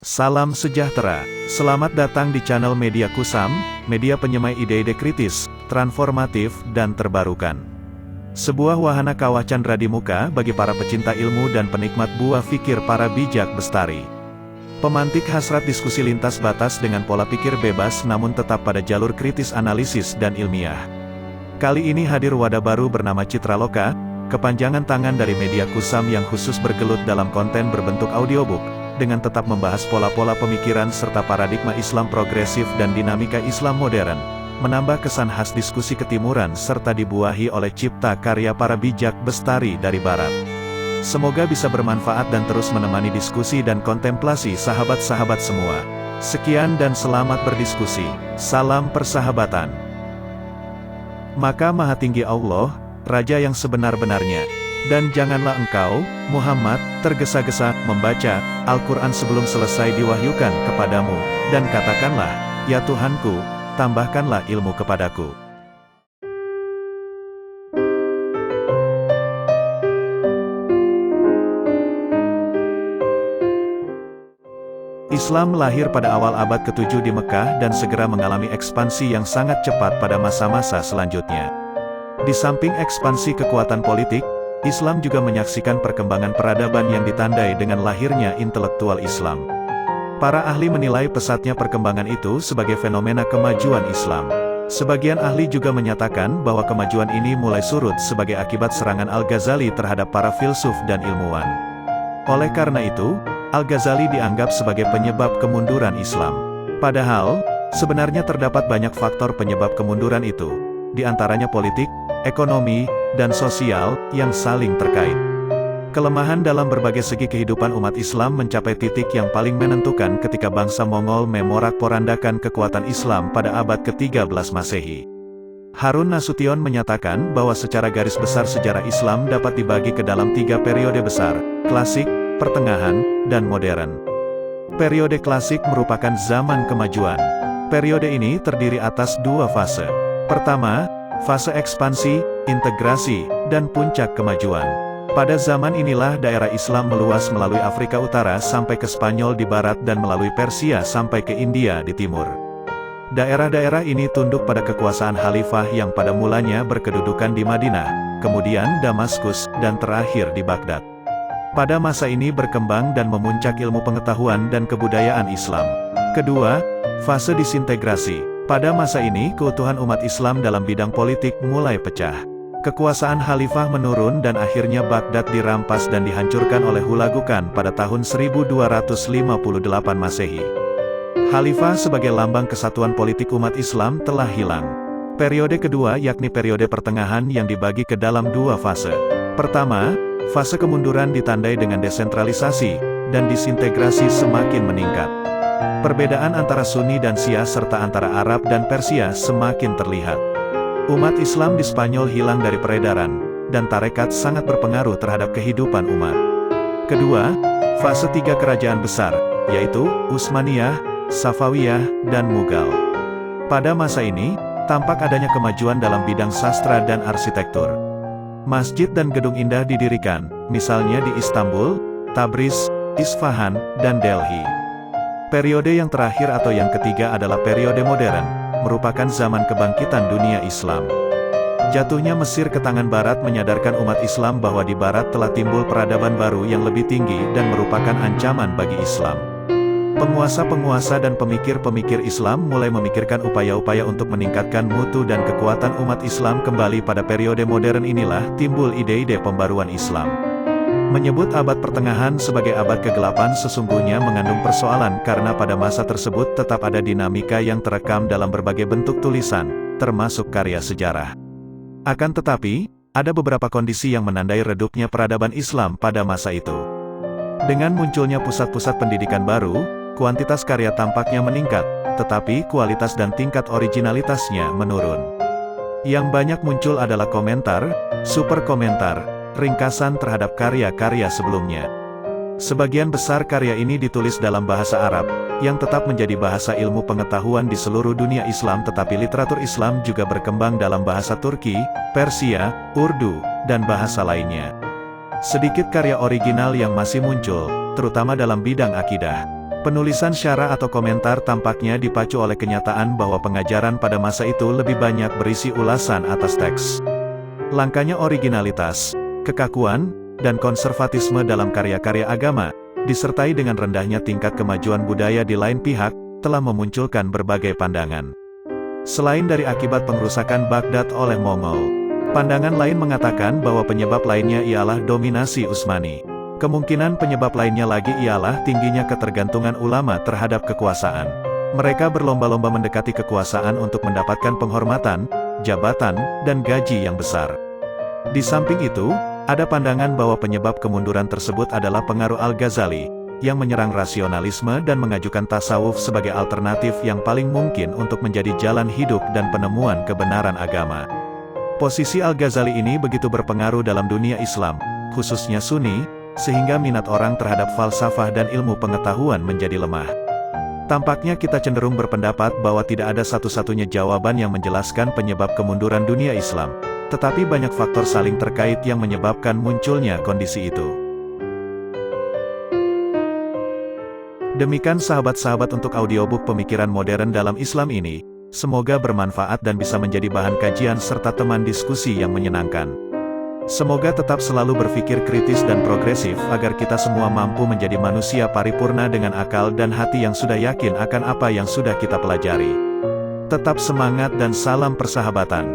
Salam sejahtera, selamat datang di channel Media Kusam, media penyemai ide-ide kritis, transformatif, dan terbarukan. Sebuah wahana kawah candra di muka bagi para pecinta ilmu dan penikmat buah fikir para bijak bestari. Pemantik hasrat diskusi lintas batas dengan pola pikir bebas namun tetap pada jalur kritis analisis dan ilmiah. Kali ini hadir wadah baru bernama Citra Loka, kepanjangan tangan dari Media Kusam yang khusus bergelut dalam konten berbentuk audiobook, dengan tetap membahas pola-pola pemikiran serta paradigma Islam progresif dan dinamika Islam modern, menambah kesan khas diskusi ketimuran serta dibuahi oleh cipta karya para bijak bestari dari Barat. Semoga bisa bermanfaat dan terus menemani diskusi dan kontemplasi sahabat-sahabat semua. Sekian dan selamat berdiskusi. Salam persahabatan. Maka Maha Tinggi Allah, Raja yang sebenar-benarnya, dan janganlah engkau, Muhammad, tergesa-gesa membaca Al-Quran sebelum selesai diwahyukan kepadamu, dan katakanlah, ya Tuhanku, tambahkanlah ilmu kepadaku. Islam lahir pada awal abad ke-7 di Mekah dan segera mengalami ekspansi yang sangat cepat pada masa-masa selanjutnya. Di samping ekspansi kekuatan politik, Islam juga menyaksikan perkembangan peradaban yang ditandai dengan lahirnya intelektual Islam. Para ahli menilai pesatnya perkembangan itu sebagai fenomena kemajuan Islam. Sebagian ahli juga menyatakan bahwa kemajuan ini mulai surut sebagai akibat serangan Al-Ghazali terhadap para filsuf dan ilmuwan. Oleh karena itu, Al-Ghazali dianggap sebagai penyebab kemunduran Islam. Padahal, sebenarnya terdapat banyak faktor penyebab kemunduran itu, di antaranya politik, ekonomi, dan sosial, yang saling terkait. Kelemahan dalam berbagai segi kehidupan umat Islam mencapai titik yang paling menentukan ketika bangsa Mongol memorak-porandakan kekuatan Islam pada abad ke-13 Masehi. Harun Nasution menyatakan bahwa secara garis besar sejarah Islam dapat dibagi ke dalam 3 periode besar, klasik, pertengahan, dan modern. Periode klasik merupakan zaman kemajuan. Periode ini terdiri atas 2 fase. Pertama, fase ekspansi, integrasi, dan puncak kemajuan. Pada zaman inilah daerah Islam meluas melalui Afrika Utara sampai ke Spanyol di barat dan melalui Persia sampai ke India di timur. Daerah-daerah ini tunduk pada kekuasaan khalifah yang pada mulanya berkedudukan di Madinah, kemudian Damaskus, dan terakhir di Baghdad. Pada masa ini berkembang dan memuncak ilmu pengetahuan dan kebudayaan Islam. Kedua, fase disintegrasi. Pada masa ini keutuhan umat Islam dalam bidang politik mulai pecah. Kekuasaan khalifah menurun dan akhirnya Baghdad dirampas dan dihancurkan oleh Hulagukan pada tahun 1258 Masehi. Khalifah sebagai lambang kesatuan politik umat Islam telah hilang. Periode kedua yakni periode pertengahan yang dibagi ke dalam 2 fase. Pertama, fase kemunduran ditandai dengan desentralisasi, dan disintegrasi semakin meningkat. Perbedaan antara Sunni dan Syiah serta antara Arab dan Persia semakin terlihat. Umat Islam di Spanyol hilang dari peredaran, dan tarekat sangat berpengaruh terhadap kehidupan umat. Kedua, fase 3 kerajaan besar, yaitu Utsmaniyah, Safawiyah, dan Mughal. Pada masa ini, tampak adanya kemajuan dalam bidang sastra dan arsitektur. Masjid dan gedung indah didirikan, misalnya di Istanbul, Tabriz, Isfahan, dan Delhi. Periode yang terakhir atau yang ketiga adalah periode modern, merupakan zaman kebangkitan dunia Islam. Jatuhnya Mesir ke tangan Barat menyadarkan umat Islam bahwa di Barat telah timbul peradaban baru yang lebih tinggi dan merupakan ancaman bagi Islam. Penguasa-penguasa dan pemikir-pemikir Islam mulai memikirkan upaya-upaya untuk meningkatkan mutu dan kekuatan umat Islam kembali. Pada periode modern inilah timbul ide-ide pembaruan Islam. Menyebut abad pertengahan sebagai abad kegelapan sesungguhnya mengandung persoalan karena pada masa tersebut tetap ada dinamika yang terekam dalam berbagai bentuk tulisan, termasuk karya sejarah. Akan tetapi, ada beberapa kondisi yang menandai redupnya peradaban Islam pada masa itu. Dengan munculnya pusat-pusat pendidikan baru, kuantitas karya tampaknya meningkat, tetapi kualitas dan tingkat originalitasnya menurun. Yang banyak muncul adalah komentar, super komentar, ringkasan terhadap karya-karya sebelumnya. Sebagian besar karya ini ditulis dalam bahasa Arab, yang tetap menjadi bahasa ilmu pengetahuan di seluruh dunia Islam, tetapi literatur Islam juga berkembang dalam bahasa Turki, Persia, Urdu, dan bahasa lainnya. Sedikit karya original yang masih muncul, terutama dalam bidang akidah. Penulisan syarah atau komentar tampaknya dipacu oleh kenyataan bahwa pengajaran pada masa itu lebih banyak berisi ulasan atas teks. Langkanya originalitas, kekakuan, dan konservatisme dalam karya-karya agama, disertai dengan rendahnya tingkat kemajuan budaya di lain pihak, telah memunculkan berbagai pandangan. Selain dari akibat pengrusakan Baghdad oleh Mongol, pandangan lain mengatakan bahwa penyebab lainnya ialah dominasi Utsmani. Kemungkinan penyebab lainnya lagi ialah tingginya ketergantungan ulama terhadap kekuasaan. Mereka berlomba-lomba mendekati kekuasaan untuk mendapatkan penghormatan, jabatan, dan gaji yang besar. Di samping itu, ada pandangan bahwa penyebab kemunduran tersebut adalah pengaruh Al-Ghazali, yang menyerang rasionalisme dan mengajukan tasawuf sebagai alternatif yang paling mungkin untuk menjadi jalan hidup dan penemuan kebenaran agama. Posisi Al-Ghazali ini begitu berpengaruh dalam dunia Islam, khususnya Sunni, sehingga minat orang terhadap falsafah dan ilmu pengetahuan menjadi lemah. Tampaknya kita cenderung berpendapat bahwa tidak ada satu-satunya jawaban yang menjelaskan penyebab kemunduran dunia Islam, tetapi banyak faktor saling terkait yang menyebabkan munculnya kondisi itu. Demikian sahabat-sahabat untuk audiobook pemikiran modern dalam Islam ini, semoga bermanfaat dan bisa menjadi bahan kajian serta teman diskusi yang menyenangkan. Semoga tetap selalu berpikir kritis dan progresif agar kita semua mampu menjadi manusia paripurna dengan akal dan hati yang sudah yakin akan apa yang sudah kita pelajari. Tetap semangat dan salam persahabatan.